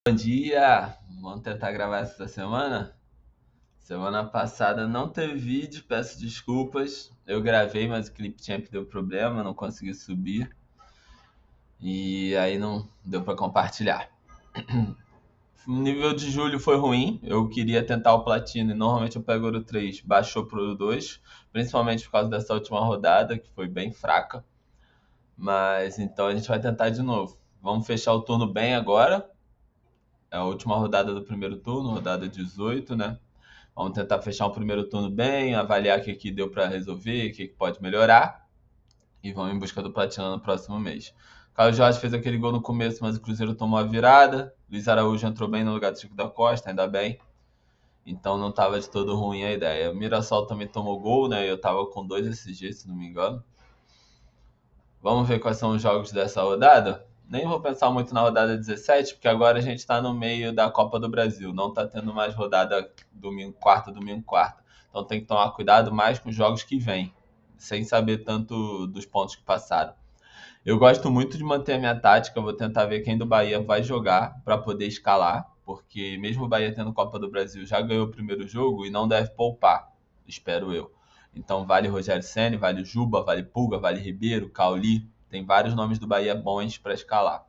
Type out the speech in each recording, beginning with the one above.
Bom dia! Vamos tentar gravar essa semana? Semana passada não teve vídeo, peço desculpas. Eu gravei, mas o clipe tinha que deu problema, não consegui subir. E aí não deu pra compartilhar. O nível de julho foi ruim. Eu queria tentar o platino e normalmente eu pego ouro 3, baixou pro ouro 2, principalmente por causa dessa última rodada, que foi bem fraca. Mas então a gente vai tentar de novo. Vamos fechar o turno bem agora. É a última rodada do primeiro turno, rodada 18, né? Vamos tentar fechar o primeiro turno bem, avaliar o que deu para resolver, o que pode melhorar e vamos em busca do Platina no próximo mês. Carlos Jorge fez aquele gol no começo, mas o Cruzeiro tomou a virada. Luiz Araújo entrou bem no lugar do Chico da Costa, ainda bem. Então não estava de todo ruim a ideia. O Mirassol também tomou gol, né? Eu estava com 2 SG, se não me engano. Vamos ver quais são os jogos dessa rodada? Nem vou pensar muito na rodada 17, porque agora a gente está no meio da Copa do Brasil. Não está tendo mais rodada domingo, quarta, domingo, quarta. Então tem que tomar cuidado mais com os jogos que vêm, sem saber tanto dos pontos que passaram. Eu gosto muito de manter a minha tática. Vou tentar ver quem do Bahia vai jogar para poder escalar, porque mesmo o Bahia tendo Copa do Brasil, já ganhou o primeiro jogo e não deve poupar, espero eu. Então vale Rogério Ceni, vale Juba, vale Pulga, vale Ribeiro, Cauli. Tem vários nomes do Bahia bons para escalar.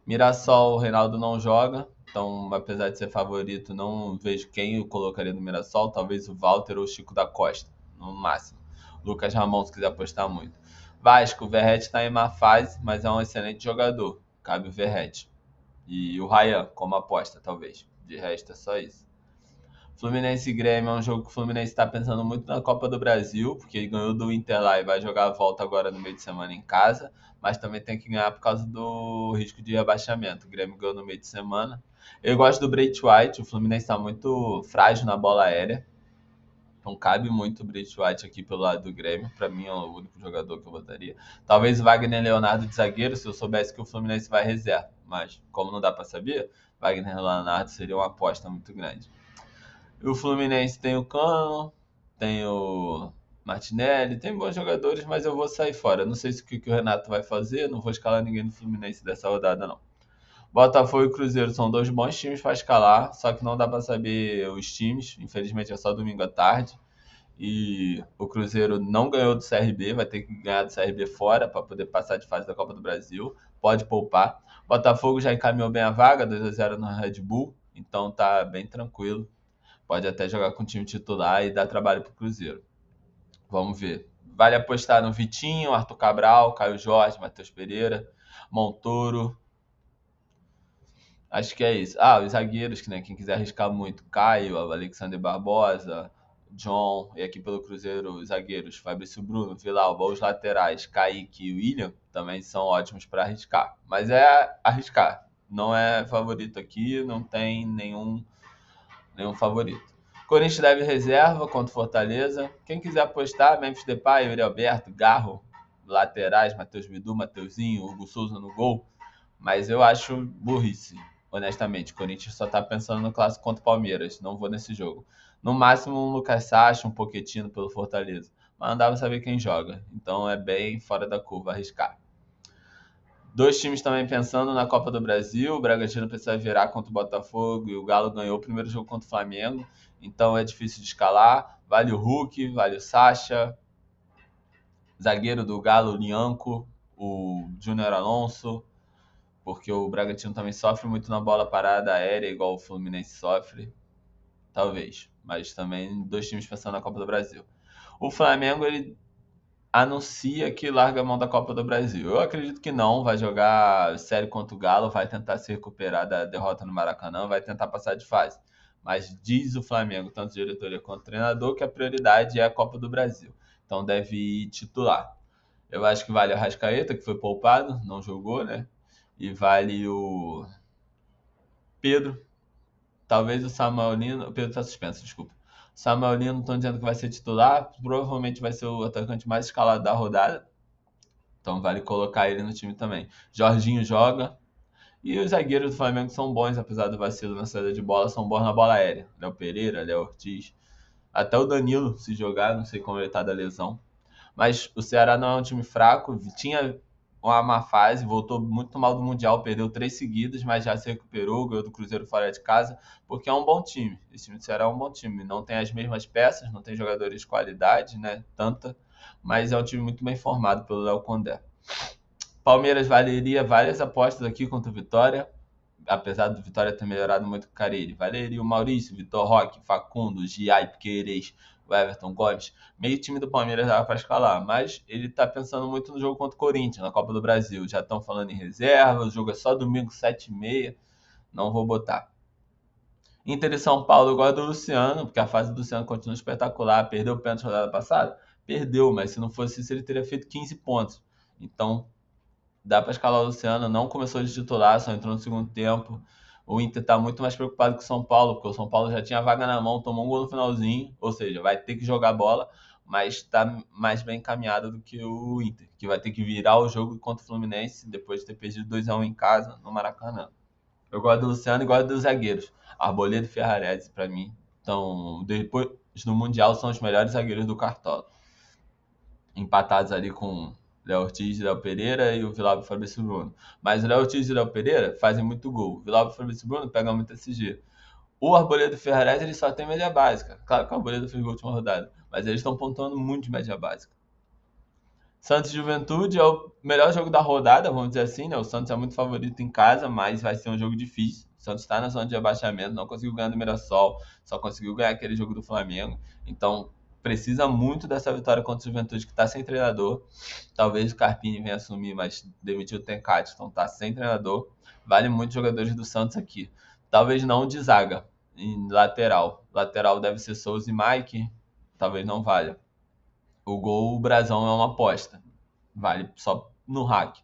Mirassol, o Reinaldo não joga, então apesar de ser favorito, não vejo quem eu colocaria no Mirassol. Talvez o Walter ou o Chico da Costa, no máximo. Lucas Ramon, se quiser apostar muito. Vasco, o Verratti está em má fase, mas é um excelente jogador. Cabe o Verratti. E o Ryan como aposta, talvez. De resto é só isso. Fluminense e Grêmio é um jogo que o Fluminense está pensando muito na Copa do Brasil, porque ele ganhou do Inter lá e vai jogar a volta agora no meio de semana em casa, mas também tem que ganhar por causa do risco de rebaixamento. O Grêmio ganhou no meio de semana. Eu gosto do Brait White, o Fluminense está muito frágil na bola aérea, então cabe muito o Brait White aqui pelo lado do Grêmio. Para mim é o único jogador que eu botaria. Talvez o Wagner Leonardo de zagueiro, se eu soubesse que o Fluminense vai reserva, mas como não dá para saber, Wagner Leonardo seria uma aposta muito grande. O Fluminense tem o Cano, tem o Martinelli, tem bons jogadores, mas eu vou sair fora. Não sei se o Renato vai fazer, não vou escalar ninguém do Fluminense dessa rodada, não. Botafogo e Cruzeiro são dois bons times para escalar, só que não dá para saber os times. Infelizmente é só domingo à tarde. E o Cruzeiro não ganhou do CRB, vai ter que ganhar do CRB fora para poder passar de fase da Copa do Brasil. Pode poupar. Botafogo já encaminhou bem a vaga, 2-0 no Red Bull, então tá bem tranquilo. Pode até jogar com o time titular e dar trabalho pro Cruzeiro. Vamos ver. Vale apostar no Vitinho, Arthur Cabral, Caio Jorge, Matheus Pereira, Montoro. Acho que é isso. Ah, os zagueiros, que né, quem quiser arriscar muito, Caio, Alexander Barbosa, John, e aqui pelo Cruzeiro, os zagueiros, Fabrício Bruno, Vilalba, os laterais, Kaique e William, também são ótimos para arriscar. Mas é arriscar. Não é favorito aqui, não tem nenhum favorito. Corinthians deve reserva contra o Fortaleza. Quem quiser apostar, Memphis Depay, Yuri Alberto, Garro, laterais, Matheus Bidu, Mateuzinho, Hugo Souza no gol. Mas eu acho burrice, honestamente. O Corinthians só tá pensando no clássico contra o Palmeiras. Não vou nesse jogo. No máximo um Lucas Sacha, um Pochettino pelo Fortaleza. Mas não dá pra saber quem joga. Então é bem fora da curva arriscar. Dois times também pensando na Copa do Brasil. O Bragantino precisa virar contra o Botafogo e o Galo ganhou o primeiro jogo contra o Flamengo. Então é difícil de escalar. Vale o Hulk, vale o Sacha. Zagueiro do Galo, o Nianco, o Júnior Alonso. Porque o Bragantino também sofre muito na bola parada aérea, igual o Fluminense sofre. Talvez. Mas também dois times pensando na Copa do Brasil. O Flamengo, ele anuncia que larga a mão da Copa do Brasil. Eu acredito que não, vai jogar sério contra o Galo, vai tentar se recuperar da derrota no Maracanã, vai tentar passar de fase. Mas diz o Flamengo, tanto diretoria quanto treinador, que a prioridade é a Copa do Brasil. Então deve ir titular. Eu acho que vale o Arrascaeta, que foi poupado, não jogou, né? E vale o Pedro, talvez o Samuel Lino. O Pedro tá suspenso, desculpa. O Samuel Lino estão dizendo que vai ser titular, provavelmente vai ser o atacante mais escalado da rodada. Então vale colocar ele no time também. Jorginho joga. E os zagueiros do Flamengo são bons, apesar do vacilo na saída de bola, são bons na bola aérea. Léo Pereira, Léo Ortiz. Até o Danilo, se jogar, não sei como ele tá da lesão. Mas o Ceará não é um time fraco. Tinha uma má fase, voltou muito mal do Mundial, perdeu 3 seguidas, mas já se recuperou, ganhou do Cruzeiro fora de casa, porque é um bom time. Esse time do Ceará é um bom time. Não tem as mesmas peças, não tem jogadores de qualidade, né? Tanta, mas é um time muito bem formado pelo Léo Condé. Palmeiras valeria várias apostas aqui contra o Vitória, apesar do Vitória ter melhorado muito com o Carille. Valeria o Maurício, Vitor Roque, Facundo, Giai, Piquerez, o Everton Gomes. Meio time do Palmeiras dava para escalar, mas ele tá pensando muito no jogo contra o Corinthians, na Copa do Brasil. Já estão falando em reserva, o jogo é só domingo, 7h30. Não vou botar. Inter e São Paulo, eu gosto do Luciano, porque a fase do Luciano continua espetacular. Perdeu o pênalti na rodada passada? Perdeu, mas se não fosse isso, ele teria feito 15 pontos. Então, dá para escalar o Luciano, não começou de titular, só entrou no segundo tempo. O Inter tá muito mais preocupado com o São Paulo, porque o São Paulo já tinha a vaga na mão, tomou um gol no finalzinho, ou seja, vai ter que jogar bola, mas tá mais bem encaminhado do que o Inter, que vai ter que virar o jogo contra o Fluminense depois de ter perdido 2-1 em casa no Maracanã. Eu gosto do Luciano e gosto dos zagueiros. Arboleda e Ferrarese, pra mim, então, depois no Mundial, são os melhores zagueiros do Cartola, empatados ali com Léo Ortiz e Léo Pereira e o Vilauba e o Fabrício Bruno. Mas o Léo Ortiz e o Léo Pereira fazem muito gol. O Vilauba e o Fabrício Bruno pegam muito SG. O Arboleda e o Ferrarese, ele só tem média básica. Claro que o Arboleda fez gol na última rodada, mas eles estão pontuando muito de média básica. Santos e Juventude é o melhor jogo da rodada, vamos dizer assim, né? O Santos é muito favorito em casa, mas vai ser um jogo difícil. O Santos está na zona de abaixamento, não conseguiu ganhar do Mirassol, só conseguiu ganhar aquele jogo do Flamengo. Então, precisa muito dessa vitória contra o Juventude, que está sem treinador. Talvez o Carpini venha assumir, mas demitiu o Tencate, então está sem treinador. Vale muito os jogadores do Santos aqui. Talvez não de zaga, em lateral. Lateral deve ser Souza e Mike, talvez não valha. O gol, o Brasão é uma aposta. Vale só no hack.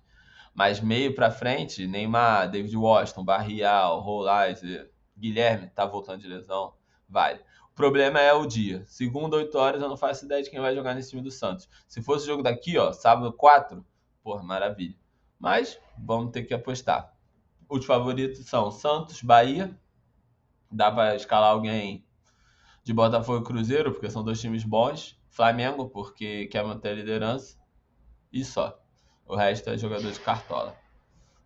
Mas meio pra frente, Neymar, David Washington, Barrial, Rolaiser, Guilherme, tá voltando de lesão, vale. O problema é o dia. Segunda, 8 horas, eu não faço ideia de quem vai jogar nesse time do Santos. Se fosse o jogo daqui, ó, sábado 4, porra, maravilha. Mas vamos ter que apostar. Os favoritos são Santos, Bahia. Dá pra escalar alguém de Botafogo e Cruzeiro, porque são dois times bons. Flamengo, porque quer manter a liderança. E só. O resto é jogador de cartola.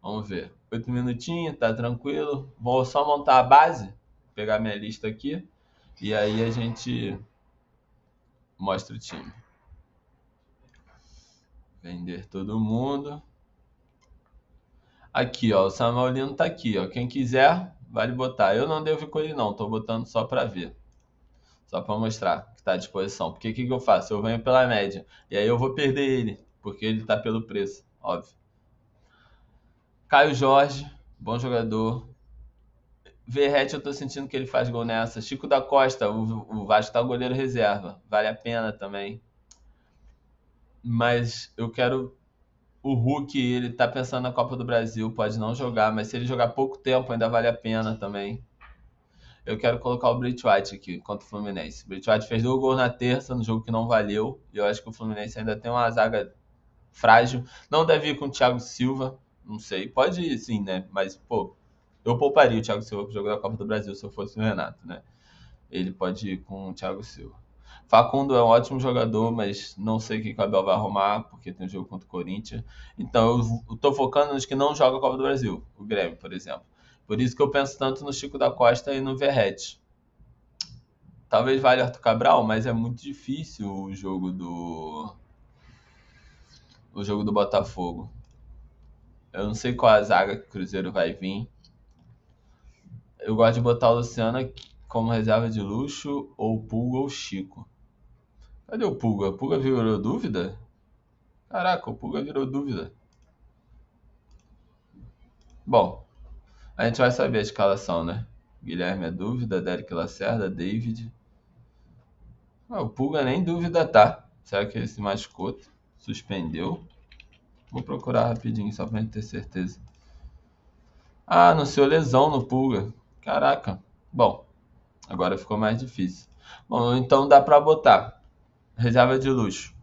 Vamos ver. 8 minutinhos, tá tranquilo. Vou só montar a base, pegar minha lista aqui, e aí a gente mostra o time. Vender todo mundo. Aqui, ó, o Samuelino tá aqui, ó. Quem quiser, vale botar. Eu não devo ir com ele não, tô botando só pra ver. Só pra mostrar que tá à disposição. Porque o que eu faço? Eu venho pela média. E aí eu vou perder ele, porque ele tá pelo preço, óbvio. Caio Jorge, bom jogador. Verratti, eu tô sentindo que ele faz gol nessa. Chico da Costa, o Vasco tá o goleiro reserva. Vale a pena também. Mas eu quero o Hulk, ele tá pensando na Copa do Brasil, pode não jogar, mas se ele jogar pouco tempo, ainda vale a pena também. Eu quero colocar o Brit White aqui contra o Fluminense. O Brit White fez 2 gols na terça, no jogo que não valeu. E eu acho que o Fluminense ainda tem uma zaga frágil. Não deve ir com o Thiago Silva, não sei. Pode ir sim, né? Mas, pô, eu pouparia o Thiago Silva pro jogo da Copa do Brasil se eu fosse o Renato, né? Ele pode ir com o Thiago Silva. Facundo é um ótimo jogador, mas não sei o que o Abel vai arrumar, porque tem um jogo contra o Corinthians. Então eu tô focando nos que não jogam a Copa do Brasil, o Grêmio, por exemplo. Por isso que eu penso tanto no Chico da Costa e no Verratti. Talvez valha Arthur Cabral, mas é muito difícil o jogo do Botafogo. Eu não sei qual a zaga que o Cruzeiro vai vir. Eu gosto de botar o Luciano aqui como reserva de luxo, ou o Pulga ou o Chico. Cadê o Pulga? O Pulga virou dúvida? Caraca, o Pulga virou dúvida. Bom, a gente vai saber a escalação, né? Guilherme é dúvida, Derek Lacerda, David. O Pulga nem dúvida tá. Será que ele se machucou? Suspendeu? Vou procurar rapidinho só pra gente ter certeza. Ah, anunciou lesão no Pulga. Caraca. Bom, agora ficou mais difícil. Bom, então dá pra botar. Reserva de luxo.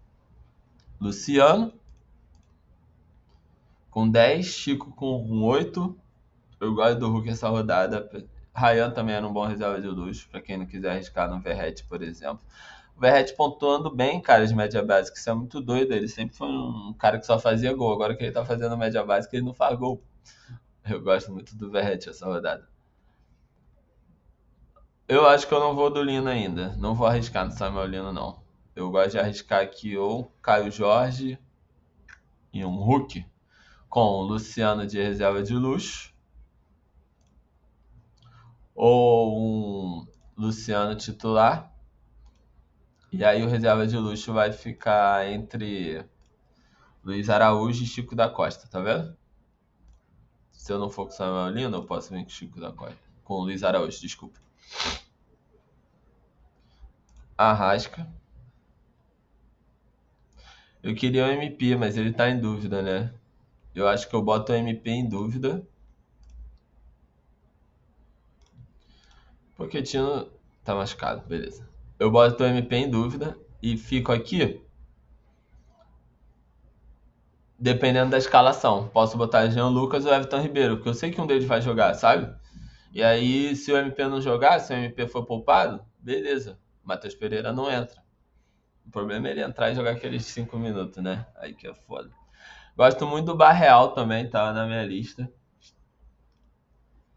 Luciano com 10, Chico com 8. Eu gosto do Hulk essa rodada. Ryan também era um bom reserva de luxo, pra quem não quiser arriscar no Verratti, por exemplo. O Verratti pontuando bem, cara, de média básica. Isso é muito doido. Ele sempre foi um cara que só fazia gol. Agora que ele tá fazendo média básica, ele não faz gol. Eu gosto muito do Verratti essa rodada. Eu acho que eu não vou do Lino ainda. Não vou arriscar no Samuel Lino, não. Eu gosto de arriscar aqui ou Caio Jorge e um Hulk com o Luciano de reserva de luxo ou um Luciano titular. E aí o reserva de luxo vai ficar entre Luiz Araújo e Chico da Costa, tá vendo? Se eu não for com o Samuel Lino, eu posso vir com o Chico da Costa. Com o Luiz Araújo, desculpa. Arrasca. Eu queria o MP, mas ele tá em dúvida, né? Eu acho que eu boto o MP em dúvida. Pochettino tá machucado, beleza. Eu boto o MP em dúvida e fico aqui dependendo da escalação. Posso botar Jean Lucas ou Everton Ribeiro, porque eu sei que um deles vai jogar, sabe? E aí, se o MP não jogar, se o MP for poupado, beleza. Matheus Pereira não entra. O problema é ele entrar e jogar aqueles 5 minutos, né? Aí que é foda. Gosto muito do Barreal também, tá na minha lista.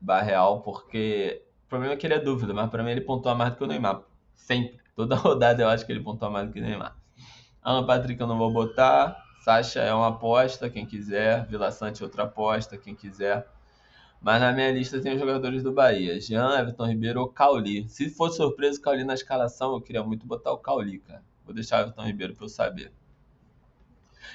Barreal, porque o problema é que ele é dúvida, mas pra mim ele pontua mais do que o Neymar. Sempre. Toda rodada eu acho que ele pontua mais do que o Neymar. Alan Patrick eu não vou botar. Sacha é uma aposta, quem quiser. Vila Sante outra aposta, quem quiser. Mas na minha lista tem os jogadores do Bahia. Jean, Everton Ribeiro ou Cauli. Se for surpresa o Cauli na escalação, eu queria muito botar o Cauli, cara. Vou deixar o Everton Ribeiro pra eu saber.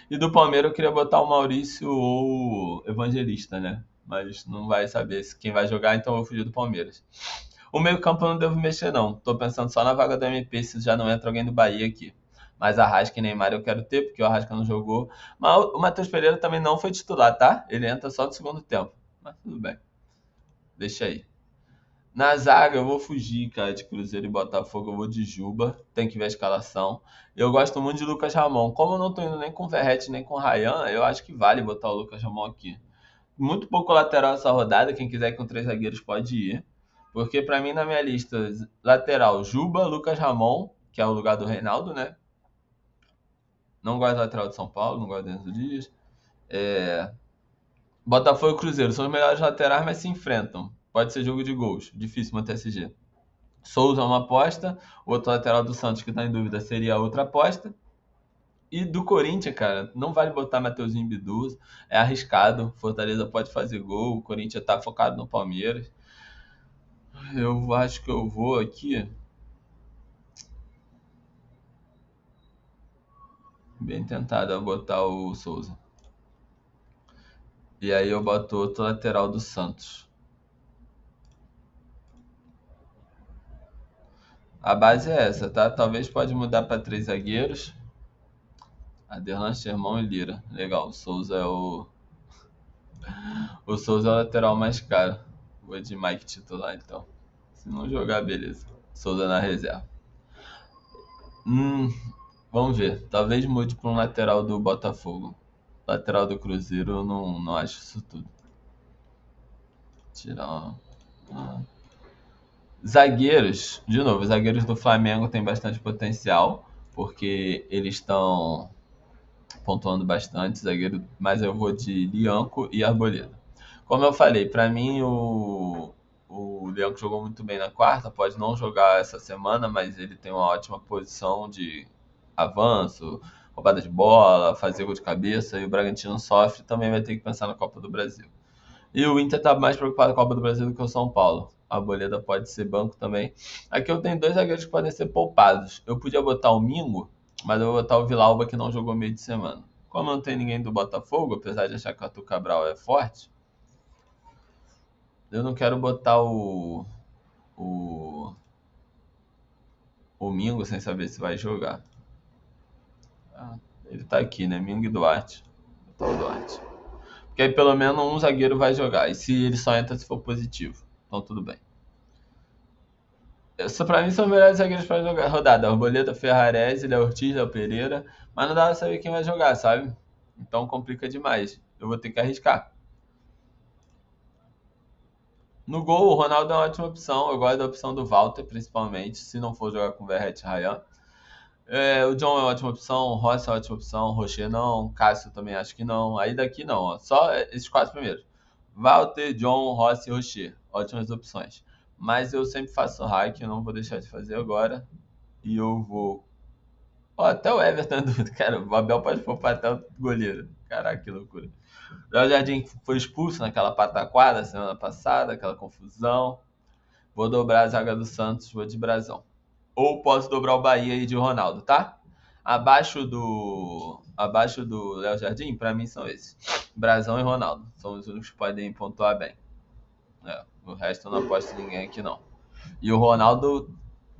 E do Palmeiras eu queria botar o Maurício ou o Evangelista, né? Mas não vai saber quem vai jogar, então eu vou fugir do Palmeiras. O meio campo eu não devo mexer, não. Tô pensando só na vaga do MP, se já não entra alguém do Bahia aqui. Mas Arrasca e Neymar eu quero ter, porque o Arrasca não jogou. Mas o Matheus Pereira também não foi titular, tá? Ele entra só no segundo tempo. Mas tudo bem. Deixa aí. Na zaga eu vou fugir, cara, de Cruzeiro e Botafogo. Eu vou de Juba. Tem que ver a escalação. Eu gosto muito de Lucas Ramon. Como eu não tô indo nem com o Verratti nem com o Ryan, eu acho que vale botar o Lucas Ramon aqui. Muito pouco lateral essa rodada. Quem quiser ir com 3 zagueiros pode ir. Porque pra mim, na minha lista, lateral, Juba, Lucas Ramon, que é o lugar do Reinaldo, né? Não gosto do lateral de São Paulo, não gosto do Enzo Dias. Botafogo e Cruzeiro são os melhores laterais, mas se enfrentam. Pode ser jogo de gols. Difícil manter SG. Souza é uma aposta. O outro lateral do Santos que tá em dúvida seria outra aposta. E do Corinthians, cara, não vale botar Mateuzinho Bidu. É arriscado. Fortaleza pode fazer gol. O Corinthians tá focado no Palmeiras. Eu acho que eu vou aqui. Bem tentado a botar o Souza. E aí eu boto outro lateral do Santos. A base é essa, tá? Talvez pode mudar para 3 zagueiros. Aderlan, Sherman e Lira. Legal, o Souza é o. O Souza é o lateral mais caro. Vou de Mike titular então. Se não jogar, beleza. Souza na reserva. Hum, vamos ver. Talvez mude para um lateral do Botafogo. Lateral do Cruzeiro, eu não acho isso tudo. Tirar uma. Zagueiros, de novo, os zagueiros do Flamengo têm bastante potencial, porque eles estão pontuando bastante, zagueiro, mas eu vou de Lianco e Arboleda. Como eu falei, para mim o Lianco jogou muito bem na quarta, pode não jogar essa semana, mas ele tem uma ótima posição de avanço, roubada de bola, fazer gol de cabeça, e o Bragantino sofre, também vai ter que pensar na Copa do Brasil. E o Inter tá mais preocupado com a Copa do Brasil do que o São Paulo. A Arboleda pode ser banco também. Aqui eu tenho 2 zagueiros que podem ser poupados. Eu podia botar o Mingo, mas eu vou botar o Vilauba que não jogou meio de semana. Como não tem ninguém do Botafogo, apesar de achar que o Arthur Cabral é forte, eu não quero botar o, o Mingo sem saber se vai jogar. Ah, ele tá aqui, né? Mingo e Duarte. Vou botar o Duarte. Porque aí pelo menos um zagueiro vai jogar. E se ele só entra se for positivo. Então tudo bem. Isso pra mim são os melhores zagueiros pra jogar rodada. Arboleda, Ferrarese, Léo Ortiz, Léo Pereira. Mas não dá pra saber quem vai jogar, sabe? Então complica demais. Eu vou ter que arriscar. No gol, o Ronaldo é uma ótima opção. Eu gosto da opção do Walter, principalmente, se não for jogar com Verratti e Ryan. O John é uma ótima opção, o Rossi é uma ótima opção, o Rocher não, Cássio também acho que não. Aí daqui não, ó. Só esses quatro primeiros. Walter, John, Rossi e Rocher. Ótimas opções. Mas eu sempre faço hack, eu não vou deixar de fazer agora. E eu vou. Ó, até o Everton é dúvida. Cara, o Abel pode poupar até o goleiro. Caraca, que loucura. O Léo Jardim foi expulso naquela pataquada semana passada, aquela confusão. Vou dobrar a zaga do Santos, vou de Brasão. Ou posso dobrar o Bahia e de Ronaldo, tá? Abaixo do Léo Jardim, pra mim são esses. Brasão e Ronaldo. São os únicos que podem pontuar bem. O resto eu não aposto em ninguém aqui não. E o Ronaldo,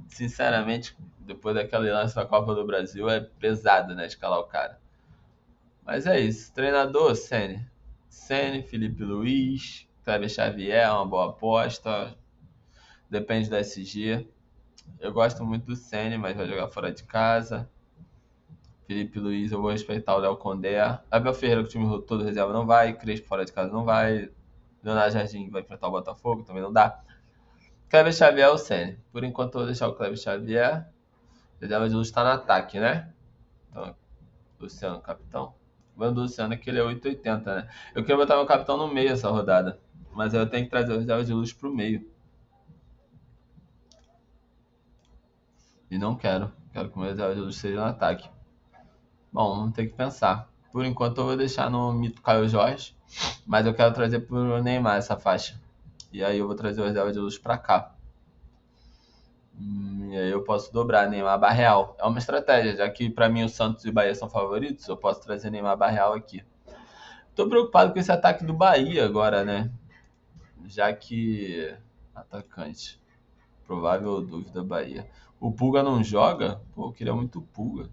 sinceramente, depois daquele lance da Copa do Brasil, é pesado, né? Escalar o cara. Mas é isso. Treinador, Ceni. Ceni, Felipe Luiz, Kleber Xavier, uma boa aposta. Depende da SG. Eu gosto muito do Ceni, mas vai jogar fora de casa. Felipe Luiz, eu vou respeitar o Léo Condé. Abel Ferreira, que o time todo reserva, não vai. Crespo fora de casa não vai. Leonardo Jardim vai enfrentar o Botafogo, também não dá. Kleber Xavier ou Ceni. Por enquanto eu vou deixar o Kleber Xavier. Reserva de luz está no ataque, né? Então, Luciano, capitão. Vando o Luciano que ele é 8,80, né? Eu queria botar meu capitão no meio essa rodada. Mas aí eu tenho que trazer o reserva de luz pro meio. E não quero. Quero que o meu reserva de luz seja no ataque. Bom, vamos ter que pensar. Por enquanto eu vou deixar no mito Caio Jorge. Mas eu quero trazer pro Neymar essa faixa. E aí eu vou trazer o reserva de luz pra cá. E aí eu posso dobrar Neymar Barreal. É uma estratégia, já que pra mim o Santos e o Bahia são favoritos, eu posso trazer Neymar Barreal aqui. Tô preocupado com esse ataque do Bahia agora, né? Já que... Atacante. Provável dúvida Bahia. O Pulga não joga? Pô, eu queria muito o Pulga.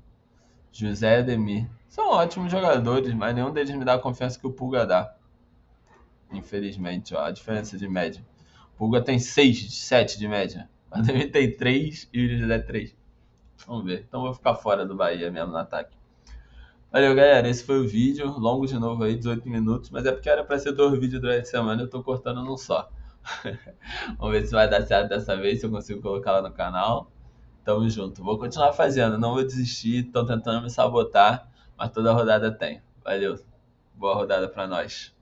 José e Ademir. São ótimos jogadores, mas nenhum deles me dá a confiança que o Pulga dá. Infelizmente, ó, a diferença de média. O Pulga tem 6, 7 de média. O Ademir tem 3 e o José 3. Vamos ver. Então vou ficar fora do Bahia mesmo no ataque. Valeu, galera. Esse foi o vídeo. Longo de novo aí, 18 minutos. Mas é porque era pra ser 2 vídeos durante a semana. Eu tô cortando num só. Vamos ver se vai dar certo dessa vez. Se eu consigo colocar lá no canal. Tamo junto. Vou continuar fazendo. Não vou desistir. Estão tentando me sabotar. Mas toda rodada tem. Valeu. Boa rodada pra nós.